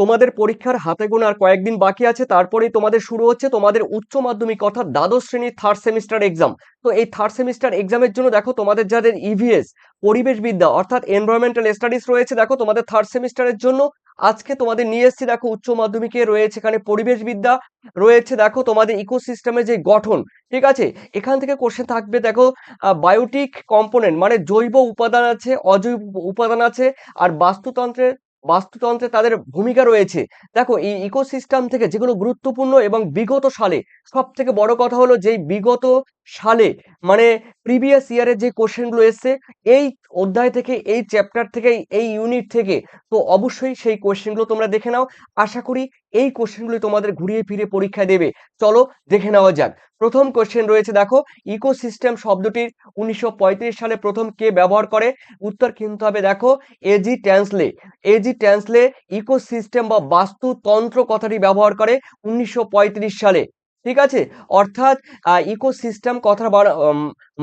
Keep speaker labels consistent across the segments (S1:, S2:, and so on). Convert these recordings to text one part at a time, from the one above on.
S1: তোমাদের পরীক্ষার হাতে গোনা আর কয়েকদিন বাকি আছে, তারপরেই তোমাদের শুরু হচ্ছে তোমাদের উচ্চ মাধ্যমিক অর্থাৎ দ্বাদশ শ্রেণীর থার্ড সেমিস্টার এক্সাম। তো এই থার্ড সেমিস্টার এক্সামের জন্য দেখো তোমাদের যাদের ইভিএস পরিবেশবিদ্যা অর্থাৎ এনভায়রনমেন্টাল স্টাডিজ রয়েছে, দেখো তোমাদের থার্ড সেমিস্টারের জন্য আজকে তোমাদের নিয়ে এসেছি। দেখো উচ্চ মাধ্যমিকে রয়েছে এখানে পরিবেশবিদ্যা, রয়েছে দেখো তোমাদের ইকোসিস্টেমের যে গঠন, ঠিক আছে। এখান থেকে কোশ্চেন থাকবে দেখো বায়োটিক কম্পোনেন্ট মানে জৈব উপাদান আছে, অজৈব উপাদান আছে, আর বাস্তুতন্ত্রে তাদের ভূমিকা রয়েছে। দেখো এই ইকোসিস্টেম থেকে যেগুলো গুরুত্বপূর্ণ এবং বিগত সালে সব থেকে বড় কথা হলো যেই বিগত সালে মানে প্রিভিয়াস ইয়ারের যে কোশ্চেনগুলো এসছে এই অধ্যায় থেকে, এই চ্যাপ্টার থেকে, এই ইউনিট থেকে, তো অবশ্যই সেই কোশ্চেনগুলো তোমরা দেখে নাও। আশা করি এই কোশ্চেনগুলো তোমাদের ঘুরিয়ে ফিরে পরীক্ষা দেবে। চলো দেখে নেওয়া যাক। প্রথম কোশ্চেন রয়েছে দেখো, ইকোসিস্টেম শব্দটির 1935 সালে প্রথম কে ব্যবহার করে? উত্তর কিন্তু হবে দেখো AG Tansley. AG Tansley ecosystem বা বাস্তুতন্ত্র কথাটি ব্যবহার করে 1935 সালে, ঠিক আছে। অর্থাৎ ইকোসিস্টেম কথার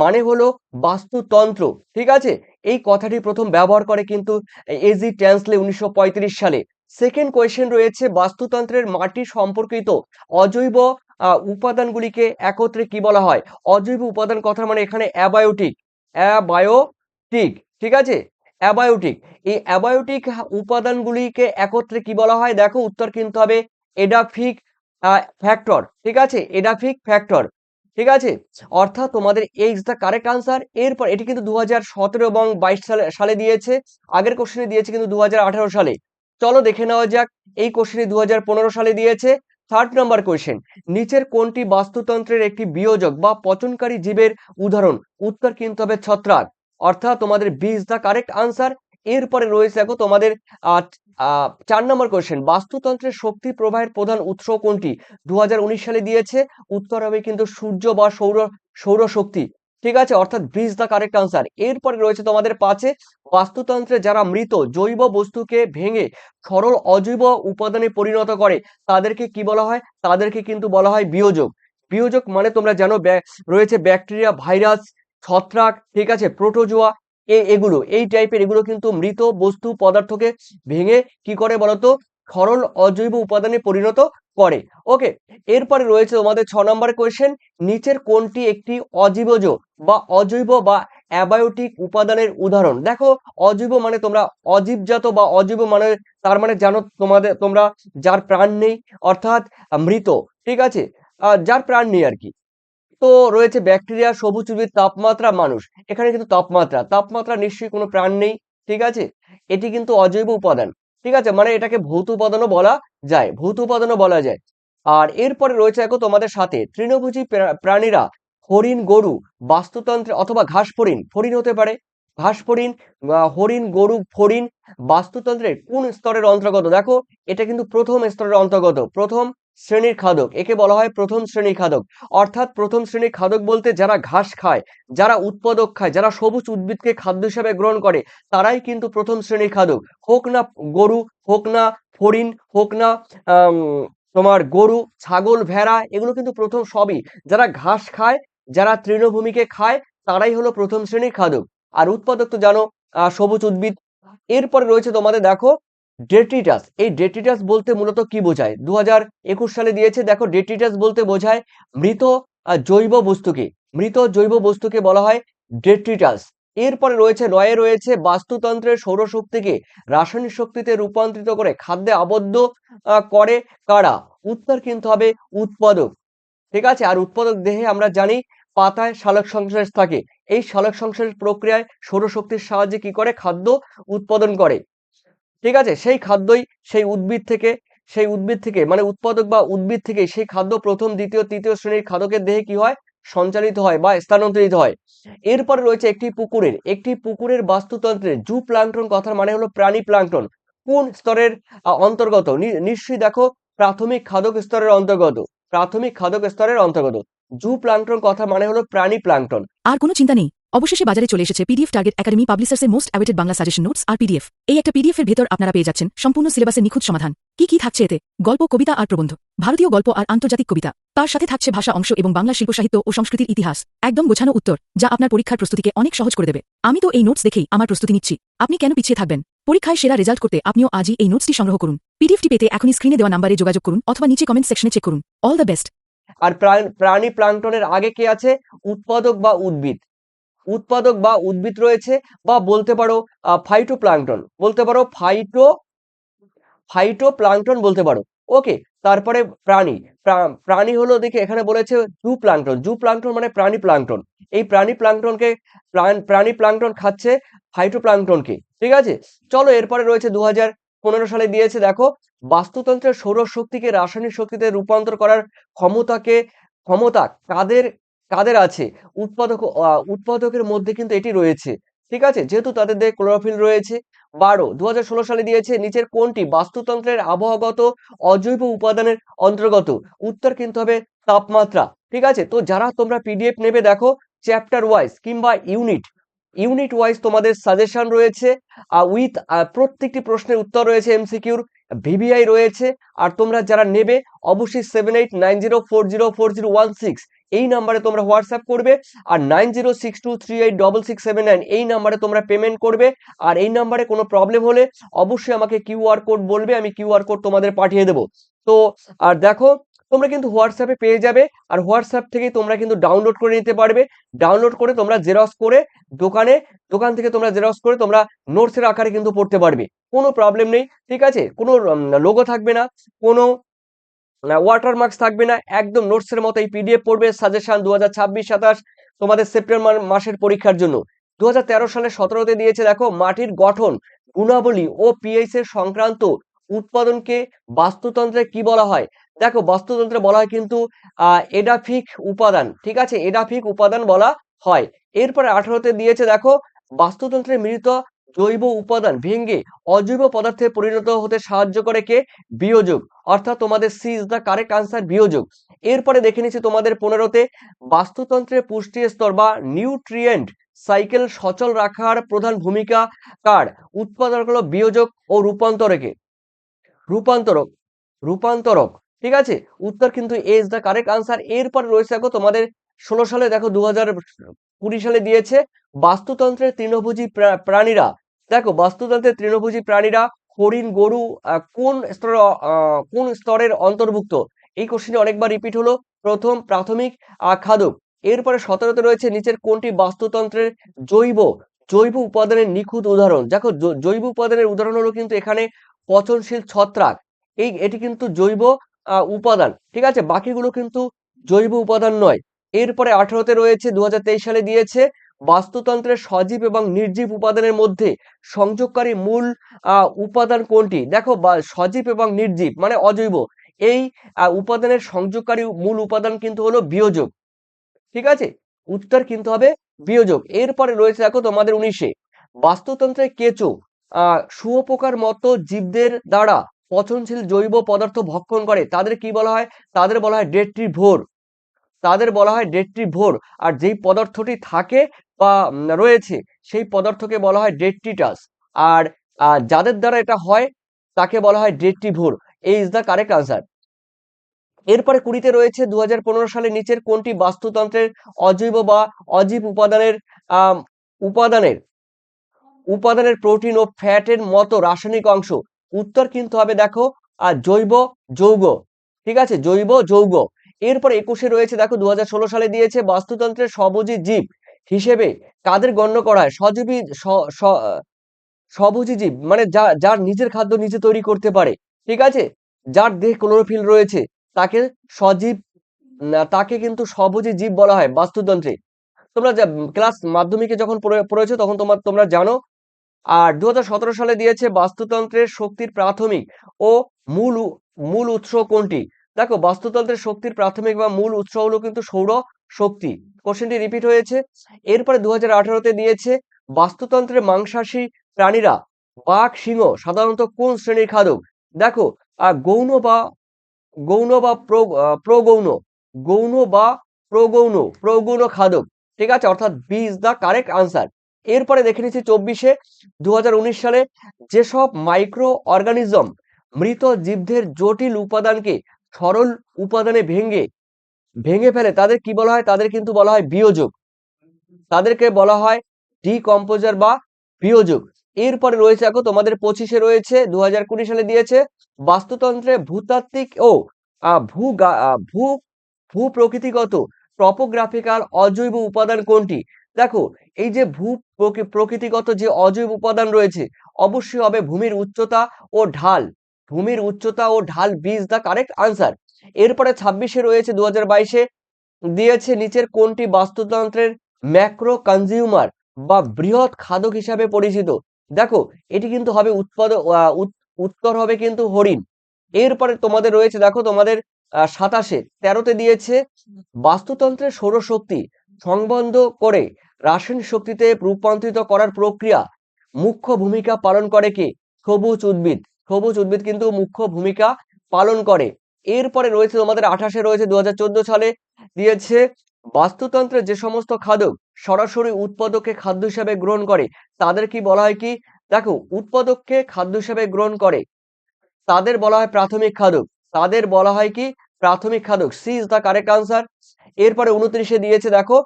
S1: মানে হলো বাস্তুতন্ত্র, ঠিক আছে। এই কথাটি প্রথম ব্যবহার করে কিন্তু এজি ট্যান্সলে 1935 সালে। সেকেন্ড কোয়েশ্চেন রয়েছে, বাস্তুতন্ত্রের মাটি সম্পর্কিত অজৈব উপাদানগুলিকে একত্রে কি বলা হয়? অজৈব উপাদান কথার মানে এখানে অ্যাবায়োটিক, অ্যাবায়োটিক, ঠিক আছে, অ্যাবায়োটিক। এই অ্যাবায়োটিক উপাদানগুলিকে একত্রে কি বলা হয়? দেখো উত্তর কিন্তু হবে এডাফিক ফ্যাক্টর, ঠিক আছে, এডাফিক ফ্যাক্টর, ঠিক আছে। অর্থাৎ তোমাদের এই ইজ দ্য কারেক্ট আনসার। এরপর এটি কিন্তু 2017 এবং 22 সালে দিয়েছে, আগের কোশ্চেনে দিয়েছে কিন্তু 2018 সালে। চলো দেখে নেওয়া যাক, এই কোশ্চেনে 2015 সালে দিয়েছে। থার্ড নাম্বার কোয়েশ্চেন, নিচের কোনটি বাস্তুতন্ত্রের একটি বিয়োজক বা পচনকারী জীবের উদাহরণ? উত্তর কিন্তু হবে ছত্রাক। অর্থাৎ তোমাদের B is the correct answer. এরপরে রয়েছে দেখো তোমাদের 4 নম্বর কোয়েশ্চেন, বাস্তুতন্ত্রের শক্তি প্রবাহের প্রধান উৎস কোনটি? 2019 সালে দিয়েছে। উত্তর হবে কিন্তু সূর্য বা সৌরশক্তি, ঠিক আছে। অর্থাৎ B is the correct answer. এরপরে রয়েছে তোমাদের 5-এ, বাস্তুতন্ত্রে যারা মৃত জৈব বস্তুকে ভেঙে সরল অজৈব উপাদানে পরিণত করে তাদেরকে কি বলা হয়? তাদেরকে কিন্তু বলা হয় বিয়োজক। বিয়োজক মানে তোমরা জানো রয়েছে ব্যাকটেরিয়া, ভাইরাস, ছত্রাক, ঠিক আছে, প্রোটোজোয়া, এগুলো এই টাইপের, এগুলো কিন্তু মৃত বস্তু পদার্থকে ভেঙে কি করে বলতো? সরল অজৈব উপাদানে পরিণত করে। ওকে, এরপরে রয়েছে তোমাদের 6 নম্বর কোয়েশ্চেন, নিচের কোনটি একটি অজীবজ বা অজৈব বা অ্যাবায়োটিক উপাদানের উদাহরণ? দেখো অজৈব মানে তোমরা অজীবজাত বা অজৈব মানে তার মানে জানো তোমরা যার প্রাণ নেই, অর্থাৎ মৃত, ঠিক আছে, যার প্রাণ নেই আর কি। তো রয়েছে ব্যাকটেরিয়া, সবুজ উদ্ভিদ, তাপমাত্রা, মানুষ। এখানে কিন্তু তাপমাত্রা নিশ্চয়ই কোনো প্রাণ নেই, ঠিক আছে। এটি কিন্তু অজৈব উপাদান, ঠিক আছে, মানে এটাকে ভৌত উপাদানও বলা যায়, ভৌত উপাদানও বলা যায়। আর এরপরে রয়েছে দেখো তোমাদের সাথে, তৃণভোজী প্রাণীরা হরিণ, গরু বাস্তুতন্ত্রে অথবা ঘাস ফড়িং, ফড়িং হতে পারে, ঘাস ফড়িং, হরিণ, গরু, ফড়িং বাস্তুতন্ত্রের কোন স্তরের অন্তর্গত? দেখো এটা কিন্তু প্রথম স্তরের অন্তর্গত, প্রথম শ্রেণীর খাদক, একে বলা হয় প্রথম শ্রেণীর খাদক। অর্থাৎ প্রথম শ্রেণীর খাদক বলতে যারা ঘাস খায়, যারা উৎপাদক খায়, যারা সবুজ উদ্ভিদকে খাদ্য হিসেবে গ্রহণ করে, তারাই কিন্তু প্রথম শ্রেণীর খাদক। হোক না গরু, হোক না হরিণ, হোক না আম, তোমার গরু, ছাগল, ভেড়া, এগুলো কিন্তু প্রথম সবই যারা ঘাস খায়, যারা তৃণভূমিকে খায়, তারাই হলো প্রথম শ্রেণীর খাদক। আর উৎপাদক তো জানো সবুজ উদ্ভিদ। এরপরে রয়েছে তোমাদের দেখো ডেট্রিটাস। এই ডেট্রিটাস বলতে মূলত কি বোঝায়? 2021 সালে দিয়েছে। দেখো ডেট্রিটাস বলতে বোঝায় মৃত জৈব বস্তুকে, মৃত জৈব বস্তুকে বলা হয় ডেট্রিটাস। এরপরে রয়েছে 9-এ রয়েছে, বাস্তুতন্ত্রের সৌরশক্তিকে রাসায়নিক শক্তিতে রূপান্তরিত করে খাদ্যে আবদ্ধ করে কারা? উত্তর কিন্তু হবে উৎপাদক, ঠিক আছে। আর উৎপাদক দেহে আমরা জানি পাতায় সালোক সংশ্লেষ থাকে, এই সালোক সংশ্লেষ প্রক্রিয়ায় সৌরশক্তির সাহায্যে কি করে? খাদ্য উৎপাদন করে, ঠিক আছে। সেই খাদ্যই সেই উদ্ভিদ থেকে মানে উৎপাদক বা উদ্ভিদ থেকে সেই খাদ্য প্রথম, দ্বিতীয়, তৃতীয় শ্রেণীর খাদকের দেহে কি হয়? সঞ্চালিত হয় বা স্থানান্তরিত হয়। এরপরে রয়েছে একটি পুকুরের বাস্তুতন্ত্রে জু প্লাঙ্কটন কথার মানে হলো প্রাণী প্লাঙ্কটন কোন স্তরের অন্তর্গত? নিশ্চয়ই দেখো প্রাথমিক খাদক স্তরের অন্তর্গত, প্রাথমিক খাদক স্তরের অন্তর্গত। জু প্লাঙ্কটন কথা মানে হলো প্রাণী প্লাঙ্কটন।
S2: আর কোনো চিন্তা নেই, অবশেষে বাজারে চলে এসেছে পিডিএফ টার্গেট একাডেমি পাবলিশার্সের most awaited Bangla suggestion notes আর পিডিএফ। এই একটা পিডিএফ এর ভেতর আপনারা পেয়ে যাচ্ছেন সম্পূর্ণ সিলেবাসের নিখুঁত সমাধান। কি কি থাকছে এতে? গল্প, কবিতা আর প্রবন্ধ, ভারতীয় গল্প আর আন্তর্জাতিক কবিতা, তার সাথে থাকছে ভাষা অংশ এবং বাংলা শিল্প সাহিত্য ও সংস্কৃতির ইতিহাস। একদম গোছানো উত্তর, যা আপনার পরীক্ষার প্রস্তুতিকে অনেক সহজ করে দেবে। আমি তো এই নোটস দেখেই আমার প্রস্তুতি নিচ্ছি, আপনি কেন পিছিয়ে থাকবেন? পরীক্ষায় সেরা রেজাল্ট করতে আপনিও আজই এই নোটসটি সংগ্রহ করুন। পিডিএফটি পেতে এখনই স্ক্রিনে দেওয়া নাম্বারে যোগাযোগ করুন অথবা নিচে কমেন্ট সেকশনে চেক করুন। All the best.
S1: আর প্রাণী প্লাঙ্কটনের আগে কে আছে? উৎপাদক বা উদ্ভিদ। উৎপাদক বা উদ্ভিদ রয়েছে, বা বলতে পারো ফাইটোপ্লাঙ্কটন, বলতে পারো ফাইটোপ্লাঙ্কটন বলতে পারো। ওকে, তারপরে প্রাণী। প্রাণী হলো, দেখে এখানে বলেছে জুপ্লাঙ্কটন। জুপ্লাঙ্কটন মানে প্রাণী প্লাঙ্কটন। এই প্রাণী প্লাঙ্কটন খাচ্ছে ফাইটোপ্লাঙ্কটনকে। ঠিক আছে, চলো এরপরে রয়েছে 2015 সালে দিয়েছে, দেখো বাস্তুতন্ত্রের সৌরশক্তিকে রাসায়নিক শক্তিতে রূপান্তর করার ক্ষমতা কাদের কাদের আছে? উৎপাদকের মধ্যে কিন্তু এটি রয়েছে। ঠিক আছে, যেহেতু তাদের দেহে ক্লোরোফিল রয়েছে। 2016 সালে দিয়েছে, নিচের কোনটি বাস্তুতন্ত্রের আবহাওয়াগত অজৈব উপাদানের অন্তর্গত? উত্তর কিন্তু হবে তাপমাত্রা। ঠিক আছে, তো যারা তোমরা পিডিএফ নেবে, দেখো চ্যাপ্টার ওয়াইজ কিংবা ইউনিট ওয়াইজ তোমাদের সাজেশন রয়েছে, উইথ প্রত্যেকটি প্রশ্নের উত্তর রয়েছে, এমসিকিউর ভিভিআই রয়েছে। আর তোমরা যারা নেবে অবশ্যই 7890404016 এই নাম্বারে তোমরা হোয়াটসঅ্যাপ করবে, আর 9062386679 এই নাম্বারে তোমরা পেমেন্ট করবে। আর এই নাম্বারে কোনো প্রবলেম হলে অবশ্যই আমাকে কিউআর কোড বলবে, আমি কিউআর কোড তোমাদের পাঠিয়ে দেবো। তো আর দেখো, তোমরা কিন্তু হোয়াটসঅ্যাপে পেয়ে যাবে, আর হোয়াটসঅ্যাপ থেকেই তোমরা কিন্তু ডাউনলোড করে নিতে পারবে। ডাউনলোড করে তোমরা জেরক্স করে দোকান থেকে তোমরা জেরক্স করে তোমরা নোটসের আকারে কিন্তু পড়তে পারবে, কোনো প্রবলেম নেই। ঠিক আছে, কোনো লোগো থাকবে না, কোনো ওয়াটারমার্কস থাকবে না, একদম নোটসের মতো এই পিডিএফ পড়বে। সাজেশন 2026-27 তোমাদের সেপ্টেম্বর মাসের পরীক্ষার জন্য। 2013 সালে 17তে দিয়েছে, দেখো মাটির গঠন, গুণাবলী ও পিএইচ এর সংক্রান্ত উৎপাদনকে বাস্তুতন্ত্রে কি বলা হয়? দেখো বাস্তুতন্ত্রে বলা হয় কিন্তু এডাফিক উপাদান। ঠিক আছে, এডাফিক উপাদান বলা হয়। এরপরে 18তে দিয়েছে, দেখো বাস্তুতন্ত্রে মৃত জৈব উপাদান ভেঙে অজৈব পদার্থে পরিণত হতে সাহায্য করে কে? বিয়োজক। অর্থাৎ তোমাদের C is the correct answer, বিয়োজক। এরপরে দেখে নিচ্ছি তোমাদের 15তে, বাস্তুতন্ত্রের পুষ্টি স্তর বা নিউট্রিয়েন্ট সাইকেল সচল রাখার প্রধান ভূমিকা কার? উৎপাদক হলো বিয়োজক ও রূপান্তরক রূপান্তরক। ঠিক আছে, উত্তর কিন্তু এ ইজ দ্য কারেক্ট আনসার। এরপরে রয়েছে, দেখো তোমাদের 16 সালে, দেখো 2020 সালে দিয়েছে, বাস্তুতন্ত্রের তৃণভোজী প্রাণীরা। দেখো বাস্তুতন্ত্রের তৃণভোজী প্রাণীরা হরিণ, গরু কোন স্তরের অন্তর্ভুক্ত? এই কোশ্চেনটি অনেকবার রিপিট হলো। প্রথম প্রাথমিক খাদক। এরপরে 17তে রয়েছে, নিচের কোনটি বাস্তুতন্ত্রের জৈব জৈব উপাদানের নিখুঁত উদাহরণ? দেখো জৈব উপাদানের উদাহরণ হলো কিন্তু এখানে পচনশীল ছত্রাক। এটি কিন্তু জৈব উপাদান। ঠিক আছে, বাকিগুলো কিন্তু জৈব উপাদান নয়। এরপরে 18তে রয়েছে, 2023 সালে দিয়েছে, বাস্তুতন্ত্রের সজীব এবং নির্জীব উপাদানের মধ্যে সংযোগকারী মূল উপাদান কোনটি? দেখো সজীব এবং নির্জীব মানে অজৈব, এই উপাদানের সংযোগকারী মূল উপাদান কিন্তু হলো বিয়োজক। ঠিক আছে, উত্তর কিন্তু হবে বিয়োজক। এরপরে রয়েছে, দেখো তোমাদের 19-এ, বাস্তুতন্ত্রের কেঁচো শুঁয়োপোকার মতো জীবদের দ্বারা পচনশীল জৈব পদার্থ ভক্ষণ করে, তাদের কি বলা হয়? তাদের বলা হয় ডেট্রিভোর। আর যেই পদার্থটি থাকে বা রয়েছে, সেই পদার্থকে বলা হয় ডেট্রিটাস। আর যাদের দ্বারা এটা হয় তাকে বলা হয় ডেট্রিভোর। এই ইজ দ্য কারেক্ট আনসার। এরপরে 20-তে রয়েছে, 2015 সালে নিচের কোনটি বাস্তুতন্ত্রের অজৈব বা অজীব আহ উপাদানের প্রোটিন ও ফ্যাটের মতো রাসায়নিক অংশ? উত্তর কিন্তু হবে, দেখো জৈব যৌগ। ঠিক আছে, জৈব যৌগ। এরপর 21-এ রয়েছে, দেখো 2016 সালে দিয়েছে, বাস্তুতন্ত্রের স্বভোজী জীব হিসেবে কাদের গণ্য করা হয়? স্বভোজী জীব মানে যার নিজের খাদ্য নিজে তৈরি করতে পারে। ঠিক আছে, যার দেহে ক্লোরোফিল রয়েছে তাকে সজীব তাকে কিন্তু স্বভোজী জীব বলা হয় বাস্তুতন্ত্রে। তোমরা ক্লাস মাধ্যমিকে যখন পড়েছো তখন তোমরা জানো। আর 2017 সালে দিয়েছে, বাস্তুতন্ত্রের শক্তির প্রাথমিক ও মূল উৎস কোনটি? দেখো বাস্তুতন্ত্রের শক্তির প্রাথমিক বা মূল উৎস হলো কিন্তু সৌর শক্তি। কোশ্চেনটি রিপিট হয়েছে। এরপরে 2018-তে দিয়েছে, বাস্তুতন্ত্রের মাংসাশী প্রাণীরা বাঘ, সিংহ সাধারণত কোন শ্রেণীর খাদক? দেখো গৌণ বা প্রগৌণ, গৌণ বা প্রগৌণ খাদক। ঠিক আছে, অর্থাৎ B is the correct answer. এরপরে দেখে নিচ্ছি 24-এ, 2019 সালে, যেসব মাইক্রো অর্গানিজম মৃত জীবদের জটিল উপাদানকে সরল উপাদানে ভেঙে ফেলে তাদের কি বলা হয়? তাদের কিন্তু বলা হয় বিয়োজক। তাদেরকে বলা হয় ডিকম্পোজার বা বিয়োজক। এরপরে রয়েছে দেখো তোমাদের 25-এ রয়েছে 2020 সালে দিয়েছে বাস্তুতন্ত্রে ভূতাত্ত্বিক ও ভূ ভূ ভূ প্রকৃতিগত টপোগ্রাফিক্যাল অজৈব উপাদান কোনটি? দেখো এই যে প্রকৃতিগত যে অজৈব উপাদান রয়েছে অবশ্যই হবে ভূমির উচ্চতা ও ঢাল। ভূমির উচ্চতা ও ঢাল B is the correct answer. এরপরে 26-এ রয়েছে 2022-এ দিয়েছে নিচের কোনটি বাস্তুতন্ত্রের ম্যাক্রো কনজিউমার বা বৃহৎ খাদক হিসাবে পরিচিত? দেখো এটি কিন্তু হবে উত্তর হবে কিন্তু হরিণ। এরপরে তোমাদের রয়েছে দেখো তোমাদের 27-এ 13-তে দিয়েছে বাস্তুতন্ত্রের সৌরশক্তি সংবন্ধ করে রাসায়নিক শক্তিতে রূপান্তরিত করার প্রক্রিয়া মুখ্য ভূমিকা পালন করে কে? সবুজ উদ্ভিদ। সবুজ উদ্ভিদ কিন্তু মুখ্য ভূমিকা পালন করে। এরপরে রয়েছে তোমাদের 28-এ রয়েছে 2014 সালে দিয়েছে বাস্তুতন্ত্রের যে সমস্ত খাদক সরাসরি উৎপাদককে খাদ্য হিসাবে গ্রহণ করে তাদের কি বলা হয় কি? দেখো উৎপাদককে খাদ্য হিসাবে গ্রহণ করে তাদের বলা হয় প্রাথমিক খাদক। তাদের বলা হয় কি? প্রাথমিক খাদক। C is the correct answer. এরপরে 29-এ দিয়েছে দেখো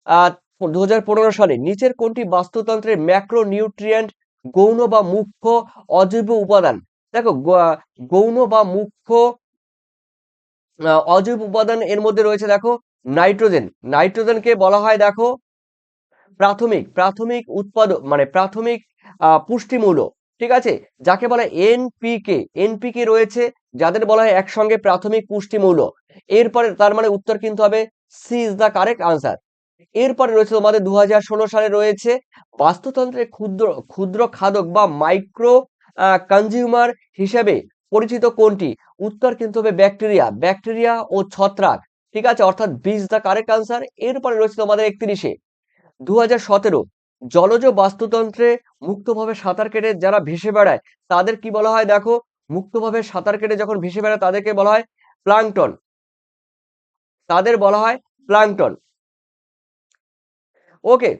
S1: আহ 2015 সালে নিচের কোনটি বাস্তুতন্ত্রের ম্যাক্রো নিউট্রিয়েন্ট গৌণ বা মুখ্য অজৈব উপাদান? দেখো গৌণ বা মুখ্য অজৈব উপাদান এর মধ্যে রয়েছে দেখো নাইট্রোজেন। নাইট্রোজেনকে বলা হয় দেখো প্রাথমিক প্রাথমিক উৎপাদক মানে প্রাথমিক পুষ্টিমূল্য। ঠিক আছে, যাকে বলা হয় এনপিকে। এনপিকে রয়েছে যাদের বলা হয় একসঙ্গে প্রাথমিক পুষ্টিমূল্য। এরপরে তার মানে উত্তর কিন্তু হবে C is the correct answer. এরপরে রয়েছে তোমাদের 2016 সালে রয়েছে বাস্তুতন্ত্রের ক্ষুদ্র ক্ষুদ্র খাদক বা মাইক্রো কনজিউমার হিসেবে পরিচিত কোনটি? উত্তর কিন্তু হবে ব্যাকটেরিয়া। ব্যাকটেরিয়া ও ছত্রাক। ঠিক আছে, অর্থাৎ B is the correct answer. এরপরে রয়েছে তোমাদের 31-এ 2017 জলজ বাস্তুতন্ত্রে মুক্তভাবে সাঁতার কেটে যারা ভেসে বেড়ায় তাদের কি বলা হয়? দেখো মুক্তভাবে সাঁতার কেটে যখন ভেসে বেড়ায় তাদেরকে বলা হয় প্লাঙ্কটন। তাদের বলা হয় প্লাঙ্কটন। ওকে।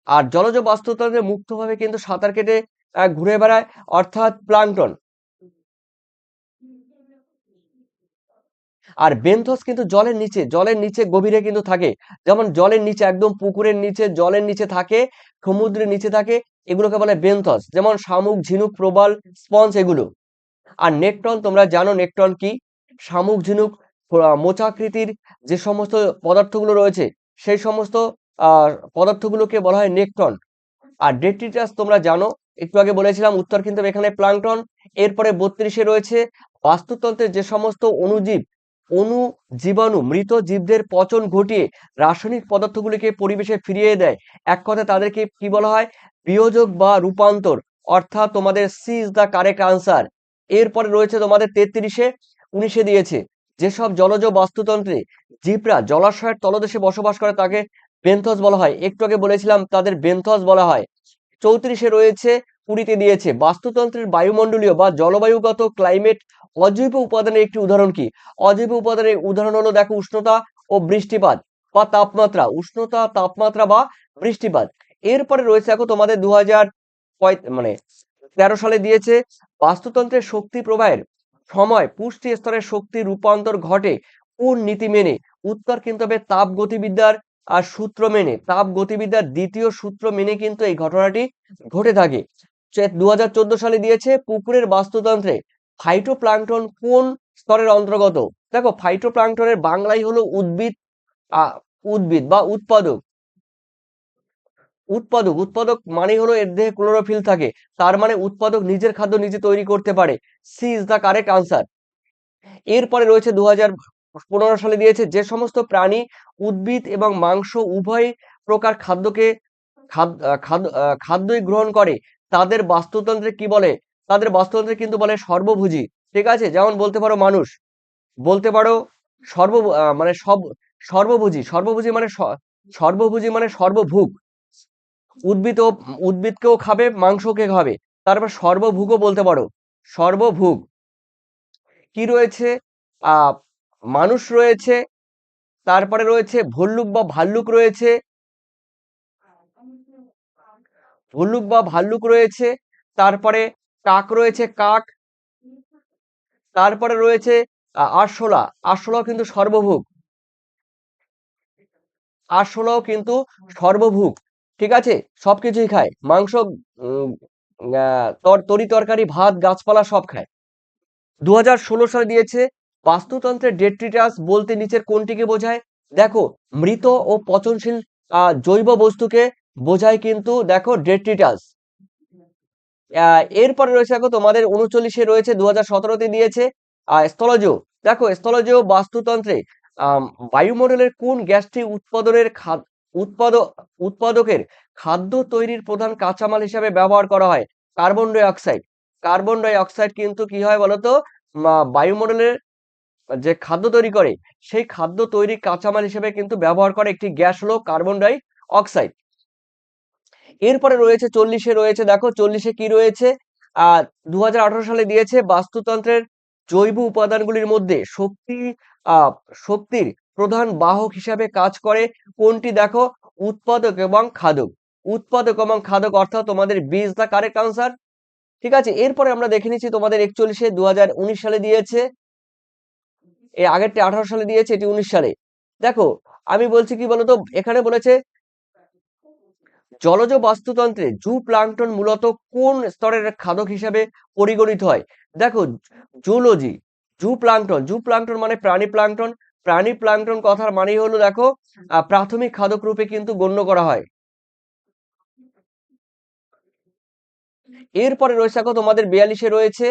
S1: আর জলজ বাস্তুতন্ত্রে মুক্তভাবে কিন্তু সাঁতার কেটে ঘুরে বেড়ায় অর্থাৎ প্লাঙ্কটন। আর বেন্থস কিন্তু জলের নিচে গভীরে কিন্তু থাকে। যেমন জলের নিচে একদম পুকুরের নিচে জলের নিচে থাকে, সমুদ্রের নিচে থাকে, এগুলোকে বলে বেন্থস। যেমন শামুক, ঝিনুক, প্রবাল, স্পঞ্জ এগুলো। আর নেকটন তোমরা জানো নেকটন কি? শামুক, ঝিনুক, মোচাকৃতির যে সমস্ত পদার্থগুলো রয়েছে সেই সমস্ত আহ পদার্থগুলোকে বলা হয় নেকটন। আর ডেট্রিটাস তোমরা জানো, একটু আগে বলেছিলাম উত্তর কিন্তু এখানে প্লাঙ্কটন। এরপরে 32-এ রয়েছে বাস্তুতন্ত্রের যে সমস্ত অণু জীবাণু মৃত জীবদের পচন ঘটিয়ে রাসায়নিক পদার্থগুলিকে পরিবেশে ফিরিয়ে দেয় এক কথায় তাদেরকে কি বলা হয়? বিয়োজক বা রূপান্তর। অর্থাৎ তোমাদের C is the correct answer. এরপরে রয়েছে তোমাদের 33-এ 19-এ দিয়েছে যেসব জলজ বাস্তুতন্ত্রে জীবরা জলাশয়ের তলদেশে বসবাস করে তাকে বেন্থস বলা হয়। একটু আগে বলেছিলাম তাদের বেন্থস বলা হয়। 34-এ রয়েছে 20-তে দিয়েছে বাস্তুতন্ত্রের বায়ুমণ্ডলীয় বা জলবায়ুগত ক্লাইমেট অজৈব উপাদানের একটি উদাহরণ কি? অজৈব উপাদানের উদাহরণ হলো দেখো উষ্ণতা ও বৃষ্টিপাত বা তাপমাত্রা। উষ্ণতা, তাপমাত্রা বা বৃষ্টিপাত। এরপরে রয়েছে দেখো তোমাদের 2013 সালে দিয়েছে বাস্তুতন্ত্রের শক্তি প্রবাহের সময় পুষ্টি স্তরের শক্তি রূপান্তর ঘটে কোন নীতি মেনে? উত্তর কিন্তু হবে তাপ গতিবিদ্যার সূত্র মেনে। তাপ গতিবিদ্যার দ্বিতীয় সূত্র মেনে কিন্তু এই ঘটনাটি ঘটে থাকে। 2014 সালে দিয়েছে পুকুরের বাস্তুতন্ত্রে ফাইটোপ্লাঙ্কটন কোন স্তরের অন্তর্গত? দেখো ফাইটোপ্লাঙ্কটনের বাংলাই হলো উদ্ভিদ। আহ উদ্ভিদ বা উৎপাদক। উৎপাদক মানে হলো এর দেহে ক্লোরোফিল থাকে, তার মানে উৎপাদক নিজের খাদ্য নিজে তৈরি করতে পারে। C is the correct answer. এরপরে রয়েছে 2015 সালে দিয়েছে যে সমস্ত প্রাণী উদ্ভিদ এবং মাংস উভয় প্রকার খাদ্যই গ্রহণ করে তাদের বাস্তুতন্ত্রে কি বলে? তাদের বাস্তুতন্ত্রে কিন্তু বলে সর্বভোজী। ঠিক আছে, যেমন বলতে পারো মানুষ, বলতে পারো সর্ব মানে সর্বভোজী। সর্বভোজী মানে সর্বভুক। উদ্ভিদ ও উদ্ভিদকেও খাবে, মাংসকে খাবে। তারপর সর্বভুকও বলতে পারো, সর্বভুক। কি রয়েছে? আহ মানুষ রয়েছে, তারপরে রয়েছে ভল্লুক বা ভাল্লুক রয়েছে, তারপরে কাক রয়েছে, কাক। তারপরে রয়েছে আরশোলা। আরশোলাও কিন্তু সর্বভুক। আরশোলাও কিন্তু সর্বভুক। ঠিক আছে, সবকিছুই খায়, মাংস, তরি তরকারি, ভাত, গাছপালা সব খায়। 2016 সালে দিয়েছে বাস্তুতন্ত্রের ডেট্রিটাস বলতে নিচের কোনটিকে বোঝায়? দেখো, মৃত ও পচনশীল জৈব বস্তুকে বোঝায় কিন্তু দেখো ডেট্রিটাস। এরপরে রয়েছে দেখো তোমাদের 39-এ রয়েছে 2017-তে দিয়েছে স্থলজ। দেখো, স্থলজ বাস্তুতন্ত্রে আম, বায়ুমণ্ডলের কোন গ্যাসটি উৎপাদ উৎপাদকের খাদ্য তৈরির প্রধান কাঁচামাল হিসাবে ব্যবহার করা হয়? Carbon die oxide. Carbon die oxide কিন্তু কি হয় বলতো, বায়ুমণ্ডলের যে খাদ্য তৈরি করে সেই খাদ্য তৈরির কাঁচামাল হিসেবে কিন্তু ব্যবহার করে একটি গ্যাস হলো কার্বন ডাই অক্সাইড। এরপরে রয়েছে 40-এ রয়েছে, দেখো 40-এ কি রয়েছে, 2018 সালে দিয়েছে বাস্তুতন্ত্রের জৈব উপাদানগুলির মধ্যে আহ শক্তির প্রধান বাহক হিসাবে কাজ করে কোনটি? দেখো, উৎপাদক এবং খাদক। উৎপাদক এবং খাদক অর্থাৎ তোমাদের B is the correct answer. ঠিক আছে, এরপরে আমরা দেখে নিচ্ছি তোমাদের 41-এ 2019 সালে দিয়েছে, এই আগেরটি 18 সালে দিয়েছে, এটি 19 সালে। দেখো, আমি বলছি কি বলতো, এখানে বলেছে জলজ বাস্তুতন্ত্রে জু প্লাঙ্কটন মূলত কোন স্তরের খাদক হিসাবে পরিগণিত হয়? দেখো, জুলজি, জু প্লাঙ্কটন মানে প্রাণী প্লাঙ্কটন। প্রাণী প্লাঙ্কটন কথার মানে হলো দেখো প্রাথমিক খাদক রূপে কিন্তু গণ্য করা হয়। এরপরে রয়েছে দেখো তোমাদের 42-এ রয়েছে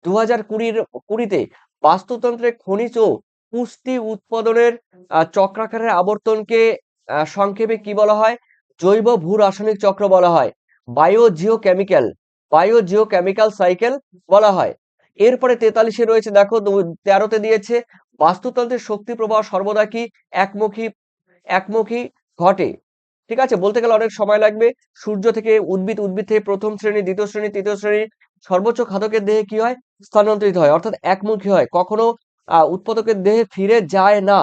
S1: 2020-তে বাস্তুতন্ত্রের খনিজ ও পুষ্টি উৎপাদনের চক্রাকারের আবর্তনকে সংক্ষেপে কি বলা হয়? জৈব ভূ রাসায়নিক চক্র বলা হয়। বায়োজিওকেমিক্যাল বায়োজিওকেমিক্যাল সাইকেল বলা হয়। এরপরে 43-এ রয়েছে দেখো 13-তে দিয়েছে বাস্তুতন্ত্রের শক্তি প্রবাহ সর্বদা কি একমুখী একমুখী ঘটে? ঠিক আছে, বলতে গেলে অনেক সময় লাগবে। সূর্য থেকে উদ্ভিদ, উদ্ভিদ থেকে প্রথম শ্রেণী, দ্বিতীয় শ্রেণী, তৃতীয় শ্রেণী, সর্বোচ্চ খাদকের দেহে কি হয়? স্থানান্তরিত হয়, অর্থাৎ একমুখী হয়, কখনো উৎপাদকের দেহে ফিরে যায় না।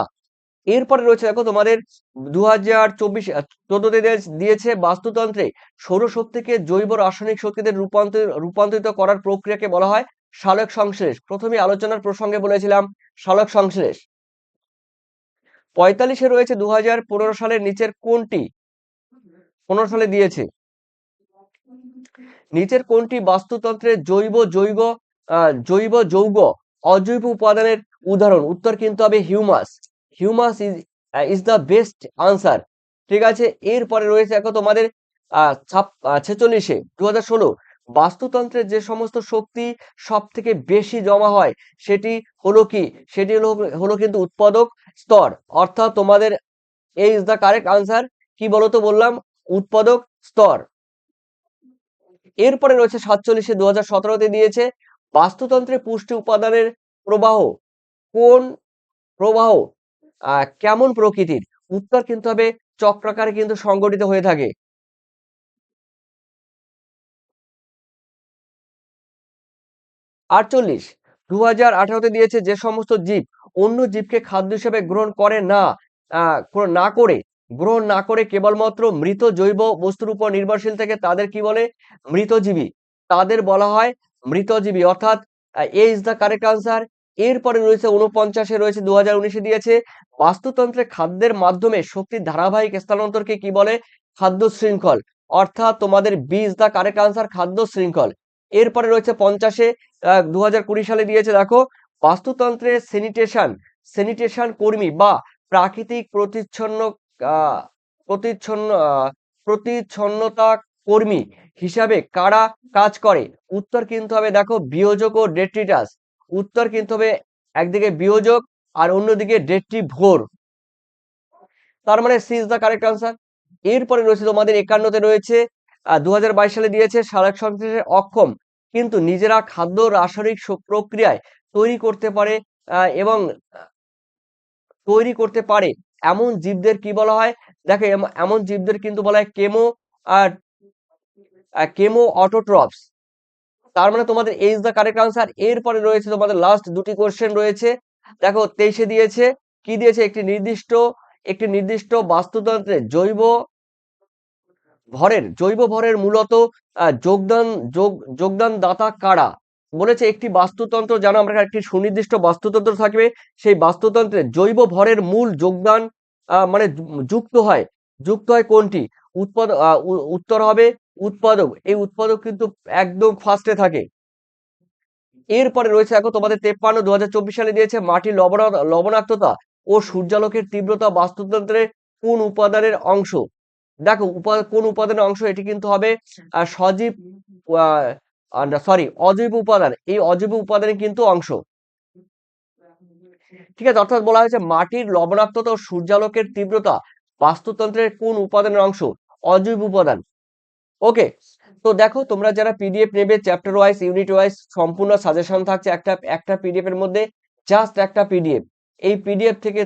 S1: এরপরে রয়েছে দেখো তোমাদের 2014 দিয়েছে বাস্তুতন্ত্রে সৌরশক্তিকে জৈব রাসায়নিক শক্তিতে রূপান্তরিত করার প্রক্রিয়াকে বলা হয় সালোক সংশ্লেষ। প্রথমে আলোচনার প্রসঙ্গে বলেছিলাম সালোক সংশ্লেষ। 45-এ রয়েছে 2015 সালের নিচের কোনটি? 15 সালে দিয়েছে নিচের কোনটি বাস্তুতন্ত্রের জৈব যৌগ অজৈব উপাদানের উদাহরণ? উত্তর কিন্তু হবে humus. Humus is the best answer. ঠিক আছে, এরপরে রয়েছে দেখো তোমাদের 46-এ 2016 বাস্তুতন্ত্রের যে সমস্ত শক্তি সব থেকে বেশি জমা হয় সেটি হলো কি? সেটি হলো কিন্তু উৎপাদক স্তর, অর্থাৎ তোমাদের এ ইজ দ্য কারেক্ট আনসার। কি বলতো বললাম? উৎপাদক স্তর। এরপরে রয়েছে 47-এ 2017-তে দিয়েছে বাস্তুতন্ত্রে পুষ্টি উপাদানের প্রবাহ কোন প্রবাহ কেমন প্রকৃতির? উত্তর কিন্তু হবে চক্রাকারে কিন্তু সংগঠিত হয়ে থাকে। 48 2018-তে দিয়েছে যে সমস্ত জীব অন্য জীবকে খাদ্য হিসেবে গ্রহণ না করে কেবলমাত্র মৃত জৈব বস্তুর উপর নির্ভরশীল থেকে তাদের কি বলে? মৃতজীবী। তাদের বলা হয় মৃতজীবী, অর্থাৎ এ ইজ দ্য কারেক্ট আনসার। এরপরে রয়েছে 49-এ রয়েছে 2019-এ দিয়েছে বাস্তুতন্ত্রে খাদ্যের মাধ্যমে শক্তির ধারাবাহিক স্থানান্তরকে কি বলে? খাদ্য শৃঙ্খল, অর্থাৎ তোমাদের B is the correct answer, খাদ্য শৃঙ্খল। এরপরে রয়েছে 50-এ 2020 সালে দিয়েছে দেখো বাস্তুতন্ত্রে স্যানিটেশন কর্মী বা প্রাকৃতিক আহ, প্রতিচ্ছন্ন প্রতিচ্ছন্নতা কর্মী হিসাবে কারা কাজ করে? উত্তর কিন্তু হবে দেখো বিয়োজক ও ডেট্রিটাস। উত্তর কিন্তু হবে একদিকে বিয়োজক আর অন্যদিকে ডেট্রিভোর, তার মানে C is the correct answer. এরপরে রয়েছে তোমাদের 51-তে রয়েছে 2022 সালে দিয়েছে সালোক সংশ্লেষে অক্ষম কিন্তু নিজেরা খাদ্য রাসায়নিক প্রক্রিয়ায় তৈরি করতে পারে এবং তৈরি করতে পারে এমন জীবদের কি বলা হয়? দেখো, এমন জীবদের কিন্তু বলা হয় আর কেমো অটোট্রপস। তার মানে তোমাদের এ ইজ দ্য কারেক্ট আনসার। এরপরে রয়েছে তোমাদের লাস্ট দুটি কোশ্চেন রয়েছে, দেখো 23-এ দিয়েছে কি দিয়েছে? একটি নির্দিষ্ট বাস্তুতন্ত্রে জৈব ভরের মূলত যোগদান দাতা কারা? বলেছে একটি বাস্তুতন্ত্র যেন আমরা একটি সুনির্দিষ্ট বাস্তুতন্ত্র থাকবে, সেই বাস্তুতন্ত্রে জৈব ভরের মূল যোগদান মানে যুক্ত হয় কোনটি? উত্তর হবে উৎপাদক। এই উৎপাদক কিন্তু একদম ফার্স্টে থাকে। এরপরে রয়েছে দেখো তোমাদের 53 2024 সালে দিয়েছে মাটির লবণাক্ততা ও সূর্যালোকের তীব্রতা বাস্তুতন্ত্রের কোন উপাদানের অংশ। দেখো কোন উপাদানের অংশ, এটি কিন্তু হবে সজীব সরি অজৈব উপাদান। এই অজৈব উপাদানের কিন্তু অংশ। ঠিক আছে, অর্থাৎ বলা হয়েছে মাটির লবণাক্ততা ও সূর্যালোকের তীব্রতা বাস্তুতন্ত্রের কোন উপাদানের অংশ, অজৈব উপাদান। ওকে, তো দেখো তোমরা যারা পিডিএফ নেবে চ্যাপ্টার ওয়াইজ ইউনিট ওয়াইজ সম্পূর্ণ সাজেশন থাকছে একটা পিডিএফ এর মধ্যে, জাস্ট একটা পিডিএফ। এই পিডিএফ থেকে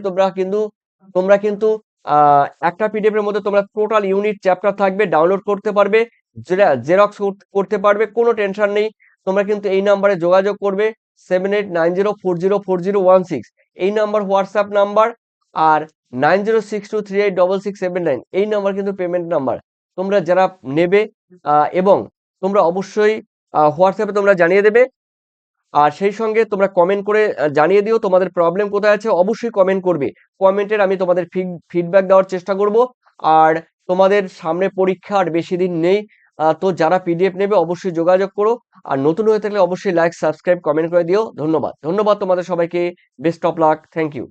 S1: তোমরা কিন্তু একটা পিডিএফ এর মধ্যে তোমরা টোটাল ইউনিট চ্যাপ্টার থাকবে, ডাউনলোড করতে পারবে, জেরক্স করতে পারবে, কোনো টেনশন নেই। তোমরা কিন্তু এই নাম্বারে যোগাযোগ করবে 7890404016, এই নাম্বার হোয়াটসঅ্যাপ নাম্বার, আর 9062386679 এই নাম্বার কিন্তু পেমেন্ট নাম্বার। তোমরা যারা নেবে এবং তোমরা অবশ্যই হোয়াটসঅ্যাপে তোমরা জানিয়ে দেবে, আর সেই সঙ্গে তোমরা কমেন্ট করে জানিয়ে দিও তোমাদের প্রবলেম কোথায় আছে। অবশ্যই কমেন্ট করবে, কমেন্টের আমি তোমাদের ফিডব্যাক দেওয়ার চেষ্টা করব। আর তোমাদের সামনে পরীক্ষা আর বেশি দিন নেই, তো যারা পিডিএফ নেবে অবশ্যই যোগাযোগ করো। আর নতুন হয়ে থাকলে অবশ্যই লাইক সাবস্ক্রাইব কমেন্ট করে দিও। ধন্যবাদ তোমাদের সবাইকে, best of luck, thank you.